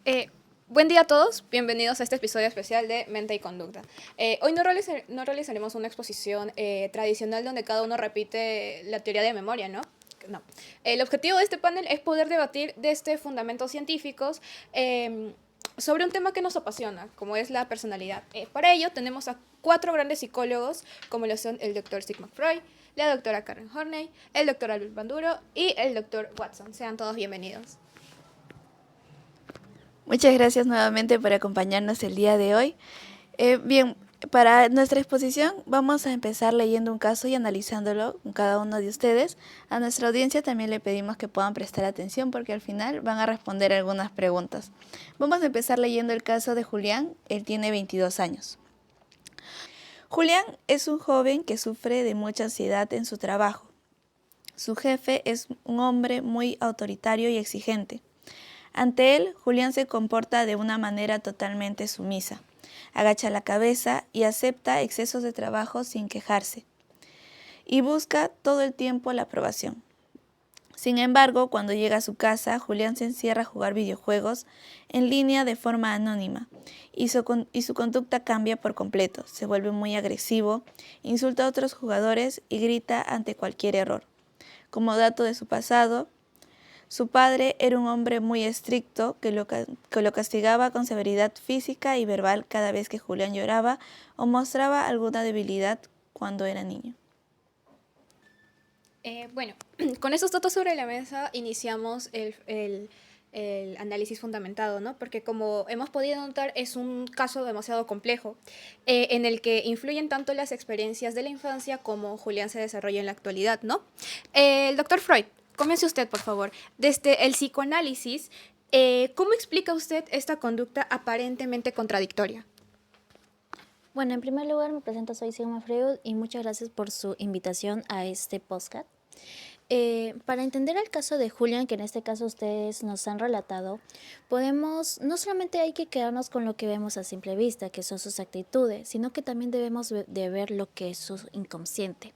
Eh, Buen día a todos, bienvenidos a este episodio especial de Mente y Conducta. Hoy no realizaremos una exposición tradicional donde cada uno repite la teoría de memoria, ¿no? No. El objetivo de este panel es poder debatir desde fundamentos científicos sobre un tema que nos apasiona, como es la personalidad. Para ello tenemos a cuatro grandes psicólogos, como lo son el doctor Sigmund Freud, la doctora Karen Horney, el doctor Albert Banduro y el doctor Watson. Sean todos bienvenidos. Muchas gracias nuevamente por acompañarnos el día de hoy. Bien, para nuestra exposición vamos a empezar leyendo un caso y analizándolo con cada uno de ustedes. A nuestra audiencia también le pedimos que puedan prestar atención porque al final van a responder algunas preguntas. Vamos a empezar leyendo el caso de Julián. Él tiene 22 años. Julián es un joven que sufre de mucha ansiedad en su trabajo. Su jefe es un hombre muy autoritario y exigente. Ante él, Julián se comporta de una manera totalmente sumisa. Agacha la cabeza y acepta excesos de trabajo sin quejarse. Y busca todo el tiempo la aprobación. Sin embargo, cuando llega a su casa, Julián se encierra a jugar videojuegos en línea de forma anónima y su conducta cambia por completo. Se vuelve muy agresivo, insulta a otros jugadores y grita ante cualquier error. Como dato de su pasado, su padre era un hombre muy estricto que lo castigaba con severidad física y verbal cada vez que Julián lloraba o mostraba alguna debilidad cuando era niño. Bueno, con esos datos sobre la mesa iniciamos el análisis fundamentado, ¿no? Porque como hemos podido notar, es un caso demasiado complejo en el que influyen tanto las experiencias de la infancia como Julián se desarrolla en la actualidad, ¿no? El doctor Freud, comience usted, por favor. Desde el psicoanálisis, ¿cómo explica usted esta conducta aparentemente contradictoria? Bueno, en primer lugar me presento, soy Sigmund Freud y muchas gracias por su invitación a este podcast. Para entender el caso de Julián, que en este caso ustedes nos han relatado, no solamente hay que quedarnos con lo que vemos a simple vista, que son sus actitudes, sino que también debemos de ver lo que es su inconsciente.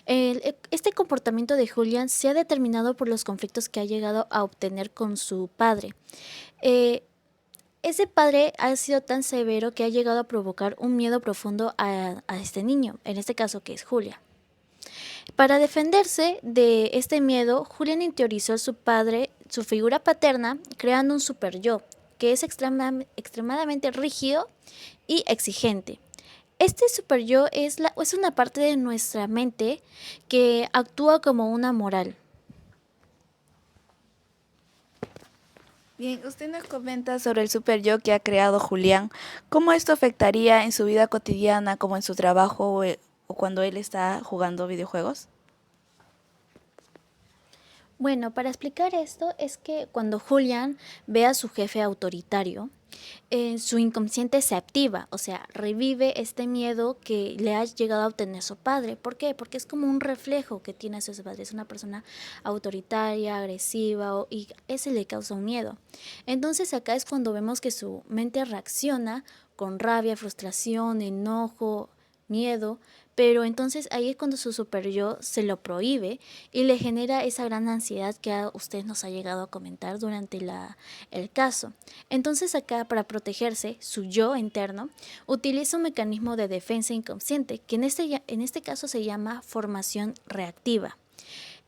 Este comportamiento de Julián se ha determinado por los conflictos que ha llegado a obtener con su padre. Eh, Ese padre ha sido tan severo que ha llegado a provocar un miedo profundo a este niño, en este caso que es Julia. Para defenderse de este miedo, Julián interiorizó a su padre, su figura paterna, creando un super yo, que es extremadamente rígido y exigente. Este super yo es una parte de nuestra mente que actúa como una moral. Bien, usted nos comenta sobre el super yo que ha creado Julián. ¿Cómo esto afectaría en su vida cotidiana, como en su trabajo o cuando él está jugando videojuegos? Bueno, para explicar esto es que cuando Julian ve a su jefe autoritario, su inconsciente se activa, o sea, revive este miedo que le ha llegado a obtener su padre. ¿Por qué? Porque es como un reflejo que tiene su padre. Es una persona autoritaria, agresiva y ese le causa un miedo. Entonces acá es cuando vemos que su mente reacciona con rabia, frustración, enojo, miedo, pero entonces ahí es cuando su super yo se lo prohíbe y le genera esa gran ansiedad que a usted nos ha llegado a comentar durante el caso. Entonces acá para protegerse, su yo interno utiliza un mecanismo de defensa inconsciente que en este caso se llama formación reactiva.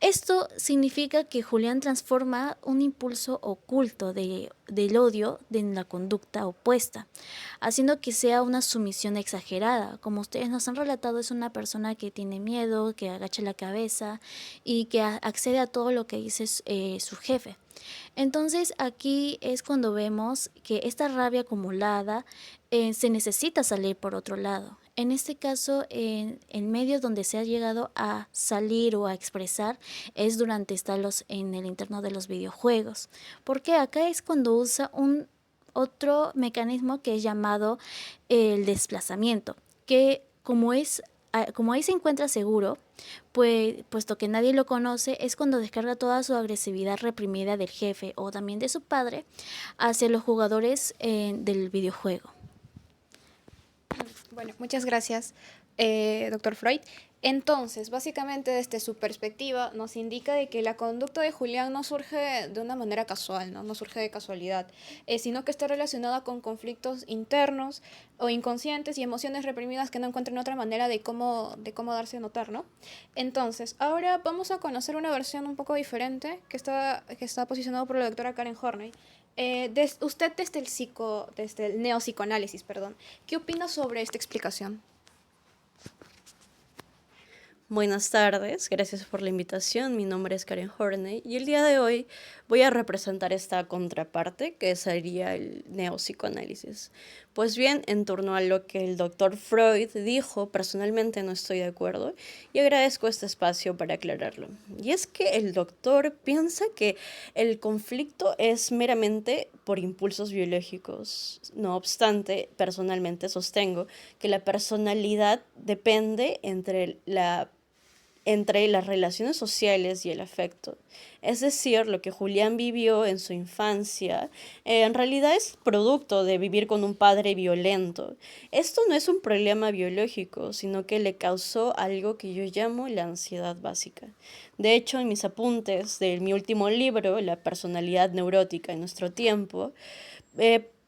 Esto significa que Julián transforma un impulso oculto del odio en la conducta opuesta, haciendo que sea una sumisión exagerada. Como ustedes nos han relatado, es una persona que tiene miedo, que agacha la cabeza y que accede a todo lo que dice su jefe. Entonces aquí es cuando vemos que esta rabia acumulada se necesita salir por otro lado. En este caso, en medios donde se ha llegado a salir o a expresar es durante estarlos en el interno de los videojuegos. Porque acá es cuando usa un otro mecanismo que es llamado el desplazamiento, que como ahí se encuentra seguro, pues, puesto que nadie lo conoce, es cuando descarga toda su agresividad reprimida del jefe o también de su padre hacia los jugadores del videojuego. Bueno, muchas gracias. doctor Freud. Entonces, básicamente desde su perspectiva nos indica de que la conducta de Julián no surge de una manera casual, ¿no? No surge de casualidad, sino que está relacionada con conflictos internos o inconscientes y emociones reprimidas que no encuentran otra manera de cómo darse a notar, ¿no? Entonces, ahora vamos a conocer una versión un poco diferente que está posicionada por la doctora Karen Horney. Usted desde el neopsicoanálisis, perdón, ¿qué opina sobre esta explicación? Buenas tardes, gracias por la invitación. Mi nombre es Karen Horney y el día de hoy voy a representar esta contraparte que sería el neopsicoanálisis. Pues bien, en torno a lo que el doctor Freud dijo, personalmente no estoy de acuerdo y agradezco este espacio para aclararlo. Y es que el doctor piensa que el conflicto es meramente por impulsos biológicos. No obstante, personalmente sostengo que la personalidad depende entre las relaciones sociales y el afecto. Es decir, lo que Julián vivió en su infancia en realidad es producto de vivir con un padre violento. Esto no es un problema biológico, sino que le causó algo que yo llamo la ansiedad básica. De hecho, en mis apuntes de mi último libro, La personalidad neurótica en nuestro tiempo,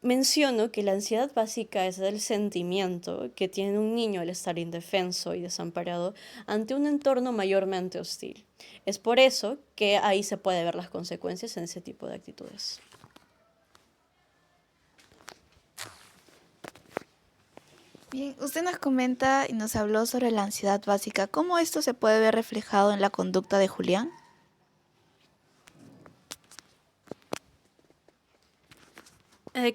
menciono que la ansiedad básica es el sentimiento que tiene un niño al estar indefenso y desamparado ante un entorno mayormente hostil. Es por eso que ahí se puede ver las consecuencias en ese tipo de actitudes. Bien, usted nos comenta y nos habló sobre la ansiedad básica. ¿Cómo esto se puede ver reflejado en la conducta de Julián?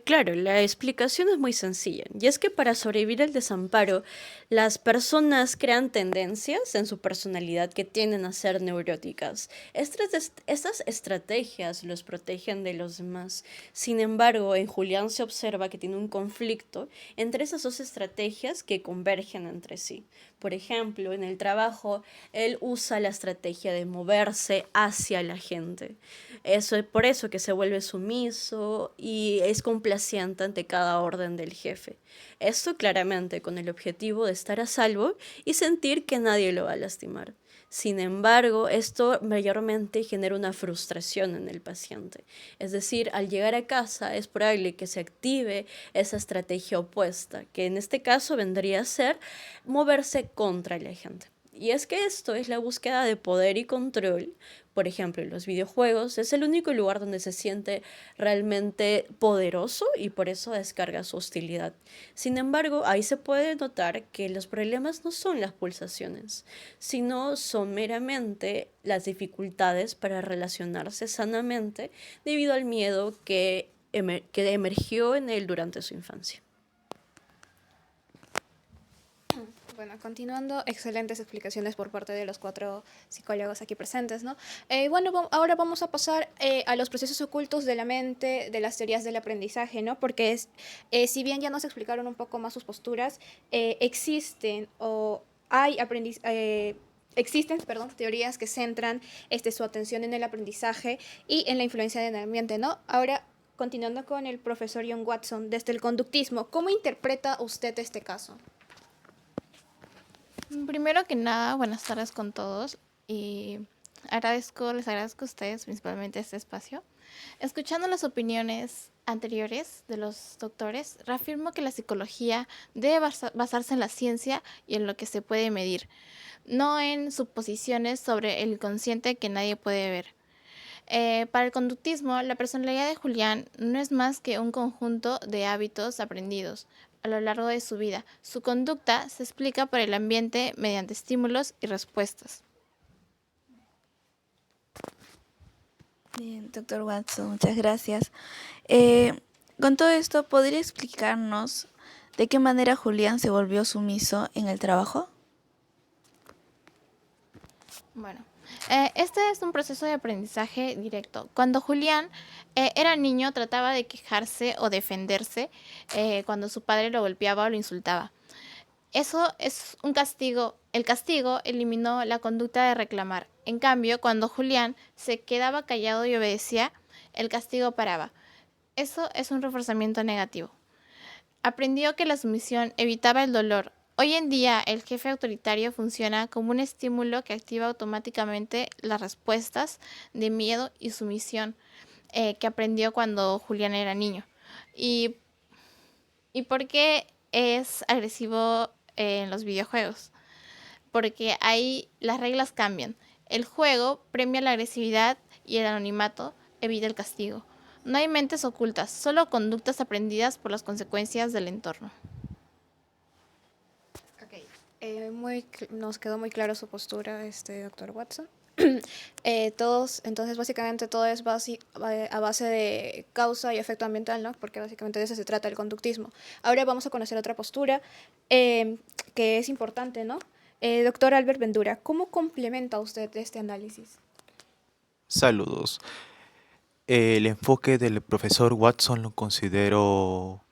Claro, la explicación es muy sencilla, y es que para sobrevivir al desamparo, las personas crean tendencias en su personalidad que tienden a ser neuróticas. Estas estrategias los protegen de los demás. Sin embargo, en Julián se observa que tiene un conflicto entre esas dos estrategias que convergen entre sí. Por ejemplo, en el trabajo, él usa la estrategia de moverse hacia la gente. Eso es por eso que se vuelve sumiso y es complaciente ante cada orden del jefe. Esto claramente con el objetivo de estar a salvo y sentir que nadie lo va a lastimar. Sin embargo, esto mayormente genera una frustración en el paciente. Es decir, al llegar a casa es probable que se active esa estrategia opuesta, que en este caso vendría a ser moverse contra la gente. Y es que esto es la búsqueda de poder y control. Por ejemplo, en los videojuegos es el único lugar donde se siente realmente poderoso y por eso descarga su hostilidad. Sin embargo, ahí se puede notar que los problemas no son las pulsaciones, sino son meramente las dificultades para relacionarse sanamente debido al miedo que emergió en él durante su infancia. Bueno, continuando, excelentes explicaciones por parte de los cuatro psicólogos aquí presentes, ¿no? Bueno, ahora vamos a pasar a los procesos ocultos de la mente, de las teorías del aprendizaje, ¿no? Porque si bien ya nos explicaron un poco más sus posturas, existen o hay perdón, teorías que centran su atención en el aprendizaje y en la influencia del ambiente, ¿no? Ahora, continuando con el profesor John Watson, desde el conductismo, ¿cómo interpreta usted este caso? Primero que nada, buenas tardes con todos y les agradezco a ustedes principalmente este espacio. Escuchando las opiniones anteriores de los doctores, reafirmo que la psicología debe basarse en la ciencia y en lo que se puede medir, no en suposiciones sobre el inconsciente que nadie puede ver. Para el conductismo, la personalidad de Julián no es más que un conjunto de hábitos aprendidos a lo largo de su vida. Su conducta se explica por el ambiente mediante estímulos y respuestas. Bien, doctor Watson, muchas gracias. Con todo esto, ¿podría explicarnos de qué manera Julián se volvió sumiso en el trabajo? Bueno, este es un proceso de aprendizaje directo. Cuando Julián era niño, trataba de quejarse o defenderse cuando su padre lo golpeaba o lo insultaba. Eso es un castigo. El castigo eliminó la conducta de reclamar. En cambio, cuando Julián se quedaba callado y obedecía, el castigo paraba. Eso es un reforzamiento negativo. Aprendió que la sumisión evitaba el dolor. Hoy en día, el jefe autoritario funciona como un estímulo que activa automáticamente las respuestas de miedo y sumisión que aprendió cuando Julián era niño. ¿Y, y por qué es agresivo en los videojuegos? Porque ahí las reglas cambian. El juego premia la agresividad y el anonimato evita el castigo. No hay mentes ocultas, solo conductas aprendidas por las consecuencias del entorno. Ok. Nos quedó muy claro su postura, doctor Watson. Entonces básicamente todo es a base de causa y efecto ambiental, ¿no? Porque básicamente de eso se trata el conductismo. Ahora vamos a conocer otra postura que es importante, ¿no? Doctor Albert Vendura, ¿cómo complementa usted este análisis? Saludos. El enfoque del profesor Watson lo considero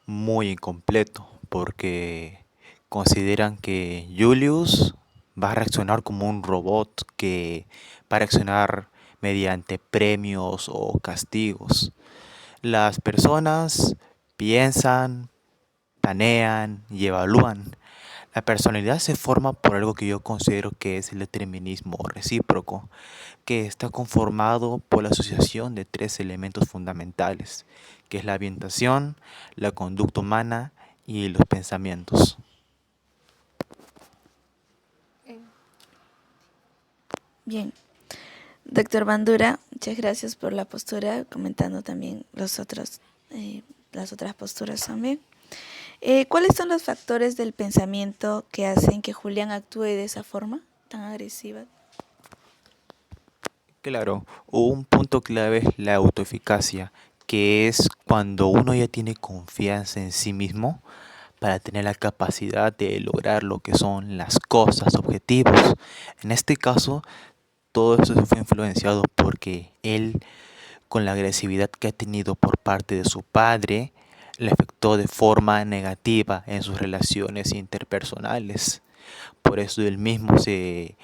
muy incompleto porque consideran que Julius va a reaccionar como un robot que va a reaccionar mediante premios o castigos. Las personas piensan, planean y evalúan. La personalidad se forma por algo que yo considero que es el determinismo recíproco, que está conformado por la asociación de tres elementos fundamentales, que es la ambientación, la conducta humana y los pensamientos. Eh, Bien, doctor Bandura, muchas gracias por la postura, comentando también las otras posturas también. ¿Cuáles son los factores del pensamiento que hacen que Julián actúe de esa forma tan agresiva? Claro, un punto clave es la autoeficacia, que es cuando uno ya tiene confianza en sí mismo para tener la capacidad de lograr lo que son las cosas, objetivos. En este caso, todo eso se fue influenciado porque él, con la agresividad que ha tenido por parte de su padre, le afectó de forma negativa en sus relaciones interpersonales. Por eso él mismo se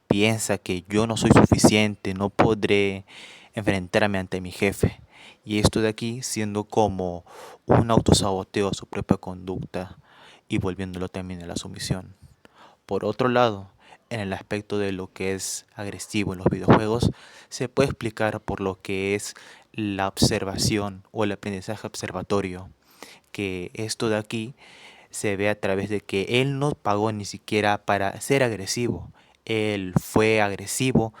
piensa que yo no soy suficiente, no podré enfrentarme ante mi jefe. Y esto de aquí siendo como un autosaboteo a su propia conducta y volviéndolo también a la sumisión. Por otro lado, en el aspecto de lo que es agresivo en los videojuegos, se puede explicar por lo que es la observación o el aprendizaje observatorio, que esto de aquí se ve a través de que él no pagó ni siquiera para ser agresivo. Él fue agresivo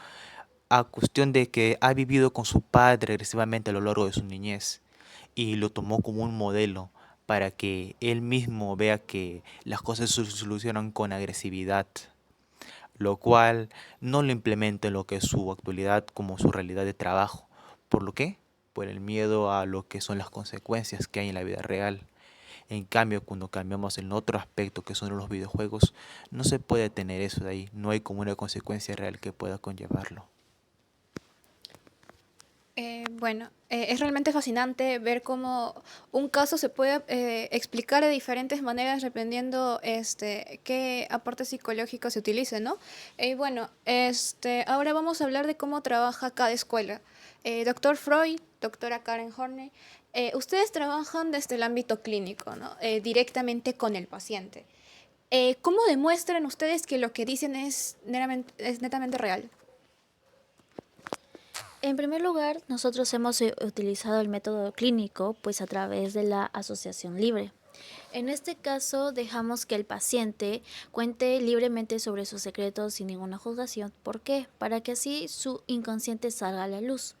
a cuestión de que ha vivido con su padre agresivamente a lo largo de su niñez y lo tomó como un modelo para que él mismo vea que las cosas se solucionan con agresividad, lo cual no lo implementa en lo que es su actualidad como su realidad de trabajo. ¿Por lo qué? Por el miedo a lo que son las consecuencias que hay en la vida real. En cambio, cuando cambiamos en otro aspecto que son los videojuegos, no se puede tener eso de ahí, no hay como una consecuencia real que pueda conllevarlo. Es realmente fascinante ver cómo un caso se puede explicar de diferentes maneras dependiendo qué aporte psicológico se utilice, ¿no? Ahora vamos a hablar de cómo trabaja cada escuela. Doctor Freud, doctora Karen Horney, ustedes trabajan desde el ámbito clínico, ¿no? Directamente con el paciente. ¿Cómo demuestran ustedes que lo que dicen es netamente real? En primer lugar, nosotros hemos utilizado el método clínico pues a través de la asociación libre. En este caso, dejamos que el paciente cuente libremente sobre sus secretos sin ninguna juzgación. ¿Por qué? Para que así su inconsciente salga a la luz.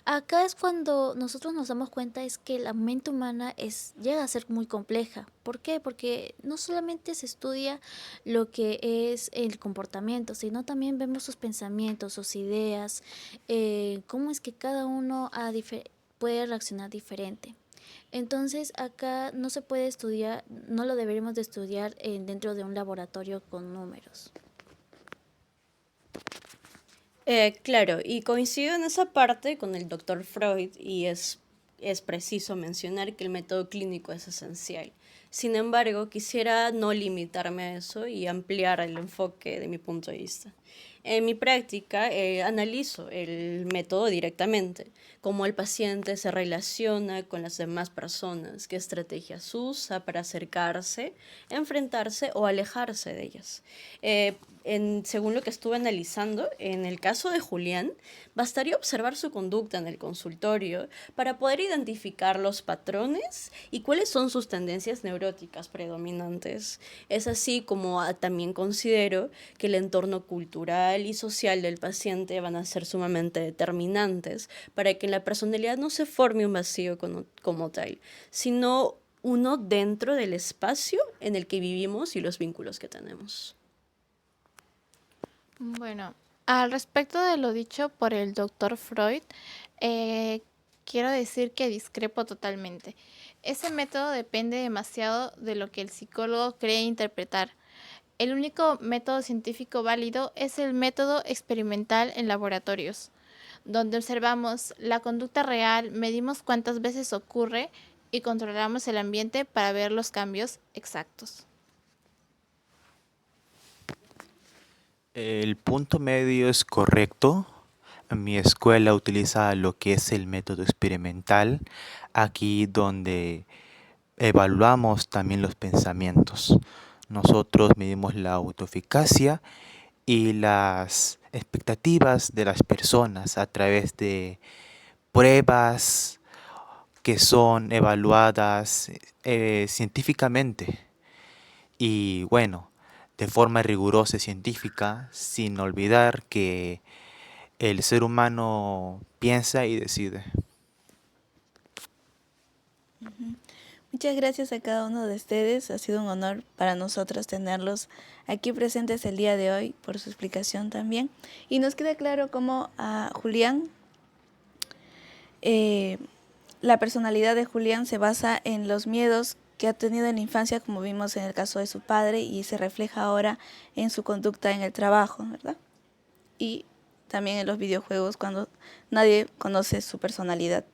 Acá es cuando nosotros nos damos cuenta es que la mente humana llega a ser muy compleja. ¿Por qué? Porque no solamente se estudia lo que es el comportamiento, sino también vemos sus pensamientos, sus ideas, cómo es que cada uno puede reaccionar diferente. Entonces acá no se puede estudiar, no lo deberíamos de estudiar dentro de un laboratorio con números. Claro, y coincido en esa parte con el doctor Freud y es preciso mencionar que el método clínico es esencial. Sin embargo, quisiera no limitarme a eso y ampliar el enfoque de mi punto de vista. En mi práctica analizo el método directamente, cómo el paciente se relaciona con las demás personas, qué estrategias usa para acercarse, enfrentarse o alejarse de ellas. Según lo que estuve analizando, en el caso de Julián, bastaría observar su conducta en el consultorio para poder identificar los patrones y cuáles son sus tendencias neuróticas predominantes. Es así como también considero que el entorno cultural y social del paciente van a ser sumamente determinantes para que en la personalidad no se forme un vacío como tal, sino uno dentro del espacio en el que vivimos y los vínculos que tenemos. Bueno, al respecto de lo dicho por el doctor Freud, quiero decir que discrepo totalmente. Ese método depende demasiado de lo que el psicólogo cree interpretar. El único método científico válido es el método experimental en laboratorios, donde observamos la conducta real, medimos cuántas veces ocurre y controlamos el ambiente para ver los cambios exactos. El punto medio es correcto. Mi escuela utiliza lo que es el método experimental, aquí donde evaluamos también los pensamientos. Nosotros medimos la autoeficacia y las expectativas de las personas a través de pruebas que son evaluadas científicamente. Y bueno, de forma rigurosa y científica, sin olvidar que el ser humano piensa y decide. Muchas gracias a cada uno de ustedes. Ha sido un honor para nosotros tenerlos aquí presentes el día de hoy por su explicación también. Y nos queda claro cómo a Julián, la personalidad de Julián se basa en los miedos que ha tenido en la infancia, como vimos en el caso de su padre, y se refleja ahora en su conducta en el trabajo, ¿verdad? Y también en los videojuegos cuando nadie conoce su personalidad.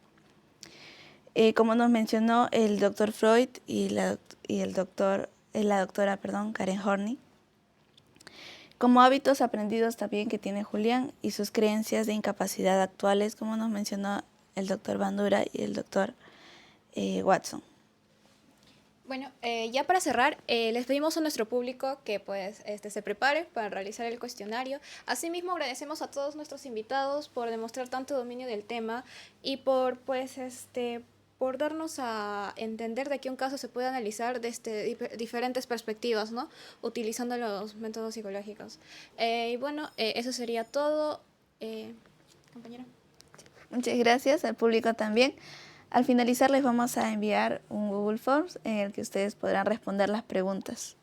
Como nos mencionó el doctor Freud y la doctora Karen Horney, como hábitos aprendidos también que tiene Julián y sus creencias de incapacidad actuales, como nos mencionó el doctor Bandura y el doctor Watson. Bueno, ya para cerrar, les pedimos a nuestro público que pues se prepare para realizar el cuestionario. Asimismo, agradecemos a todos nuestros invitados por demostrar tanto dominio del tema y por por darnos a entender de que un caso se puede analizar desde diferentes perspectivas, ¿no? Utilizando los métodos psicológicos. Y bueno, eso sería todo. Compañera. Muchas gracias al público también. Al finalizar les vamos a enviar un Google Forms en el que ustedes podrán responder las preguntas.